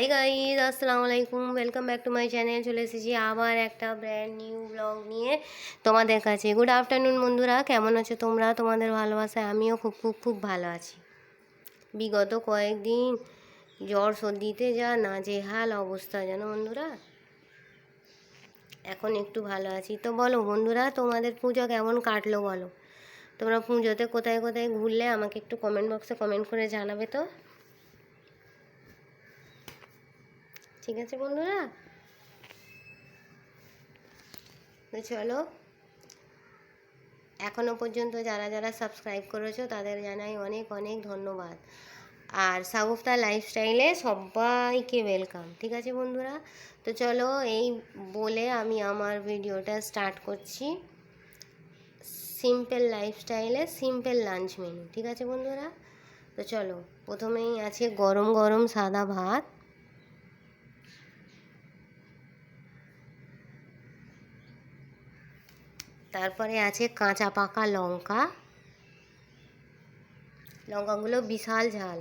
Hi guys, আসসালামু আলাইকুম। Welcome back to my channel. চলে এসেছি আবার একটা ব্র্যান্ড নিউ ব্লগ নিয়ে তোমাদের কাছে। গুড আফটারনুন বন্ধুরা, কেমন আছো তোমরা? তোমাদের ভালোবাসায় আমিও খুব খুব খুব ভালো আছি। বিগত কয়েকদিন জ্বর সর্দিতে যা নাজেহাল অবস্থা জানো বন্ধুরা। এখন একটু ভালো আছি। তো বলো বন্ধুরা, তোমাদের পুজো কেমন কাটলো বলো। তোমরা পুজোতে কোথায় কোথায় ঘুরলে আমাকে একটু কমেন্ট বক্সে কমেন্ট করে জানাবে তো। ঠিক আছে বন্ধুরা, তো চলো, এখনও পর্যন্ত যারা যারা সাবস্ক্রাইব করেছো তাদের জানাই অনেক অনেক ধন্যবাদ। আর সাগুফতা লাইফস্টাইলে সবাইকে ওয়েলকাম। ঠিক আছে বন্ধুরা, তো চলো এই বলে আমি আমার ভিডিওটা স্টার্ট করছি। সিম্পল লাইফস্টাইলে সিম্পল লাঞ্চ মেনু। ঠিক আছে বন্ধুরা, তো চলো, প্রথমেই আছে গরম গরম সাদা ভাত, তারপরে আছে কাঁচা পাকা লঙ্কা, লঙ্কাগুলো বিশাল ঝাল।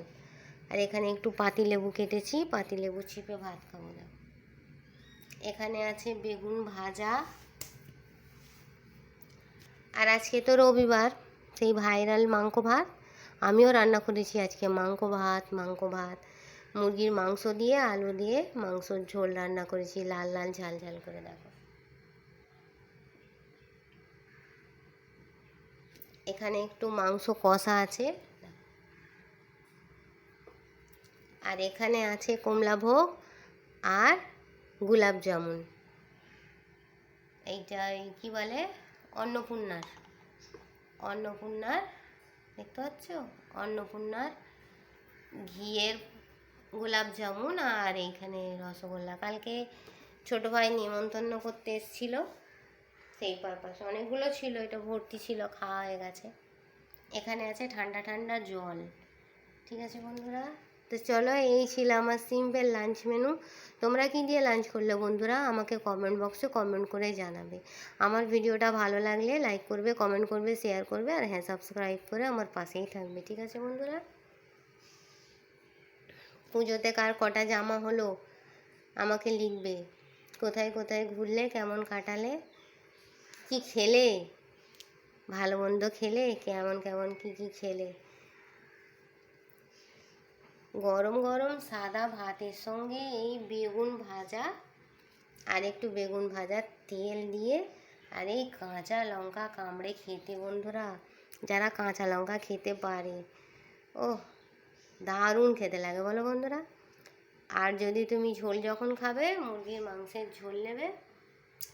আর এখানে একটু পাতিলেবু কেটেছি, পাতিলেবু চিপে ভাত খাবো না। এখানে আছে বেগুন ভাজা। আর আজকে তো রবিবার, সেই ভাইরাল মাংস ভাত আমিও রান্না করেছি আজকে। মাংস ভাত মুরগির মাংস দিয়ে আলু দিয়ে মাংসর ঝোল রান্না করেছি, লাল লাল ঝাল ঝাল করে। দেখো এখানে একটু মাংস কষা আছে। আর এখানে আছে কমলা ভোগ আর গোলাপ জামুন। এইটা কি বলে, অন্নপূর্ণার দেখতে পাচ্ছ, অন্নপূর্ণার ঘিয়ের গোলাপ জামুন। আর এইখানে রসগোল্লা, কালকে ছোটো ভাই নিমন্ত্রণ করতে এসেছিলো, সেই পারপাসে অনেকগুলো ছিল, এটা ভর্তি ছিল, খাওয়া হয়ে গেছে। এখানে আছে ঠান্ডা ঠান্ডা জল। ঠিক আছে বন্ধুরা, তো চলো, এই ছিল আমার সিম্পল লাঞ্চ মেনু। তোমরা কি দিয়ে লাঞ্চ করলে বন্ধুরা আমাকে কমেন্ট বক্সে কমেন্ট করে জানাবে। আমার ভিডিওটা ভালো লাগলে লাইক করবে, কমেন্ট করবে, শেয়ার করবে, আর হ্যাঁ, সাবস্ক্রাইব করে আমার পাশেই থাকবে। ঠিক আছে বন্ধুরা, পুজোতে কার কটা জামা হলো আমাকে লিখবে। কোথায় কোথায় ঘুরলে, কেমন কাটালে, কি খেলে, ভালো মন্দ খেলে, কেমন কেমন কি কি খেলে। গরম গরম সাদা ভাতের সঙ্গে এই বেগুন ভাজা, আর একটু বেগুন ভাজার তেল দিয়ে, আর এই কাঁচা লঙ্কা কামড়ে খেতে বন্ধুরা, যারা কাঁচা লঙ্কা খেতে পারে, ও দারুণ খেতে লাগে বলো বন্ধুরা। আর যদি তুমি ঝোল যখন খাবে, মুরগির মাংসের ঝোল নেবে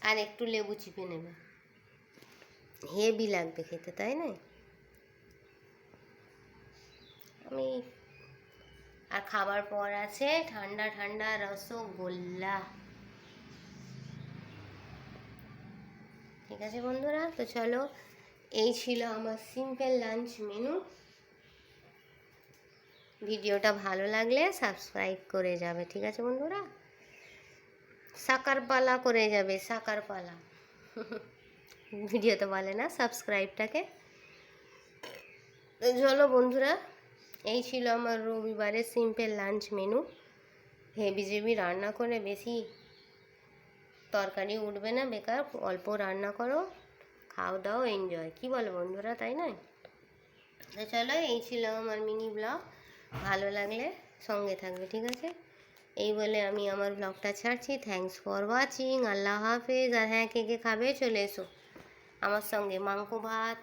আর একটু লেবু চিপে নেবে, হেভি লাগবে খেতে, তাই না? আর খাবার পর আছে ঠান্ডা ঠান্ডা রসগোল্লা। ঠিক আছে বন্ধুরা, তো চলো, এই ছিল আমার সিম্পল লাঞ্চ মেনু। ভিডিওটা ভালো লাগলে সাবস্ক্রাইব করে যাবে। ঠিক আছে বন্ধুরা, সাকারপালা করে যাবে, সাকারপালা। ভিডিওতে বলে না সাবস্ক্রাইবটাকে। তো চলো বন্ধুরা, এই ছিল আমার রবিবারের সিম্পল লাঞ্চ মেনু। হেভি রান্না করে বেশি তরকারি উঠবে না, বেকার, অল্প রান্না করো, খাও দাও, এনজয়, কি বলো বন্ধুরা, তাই নয়? তো চলো, এই ছিল আমার মিনি ব্লগ। ভালো লাগলে সঙ্গে থাকবে। ঠিক আছে, এই বলে আমি আমার ব্লগটা ছাড়ছি। Thanks for watching. আল্লাহ হাফেজ। আর হ্যাঁ, কে কে খাবে চলে এসো আমার সঙ্গে। মাংস ভাত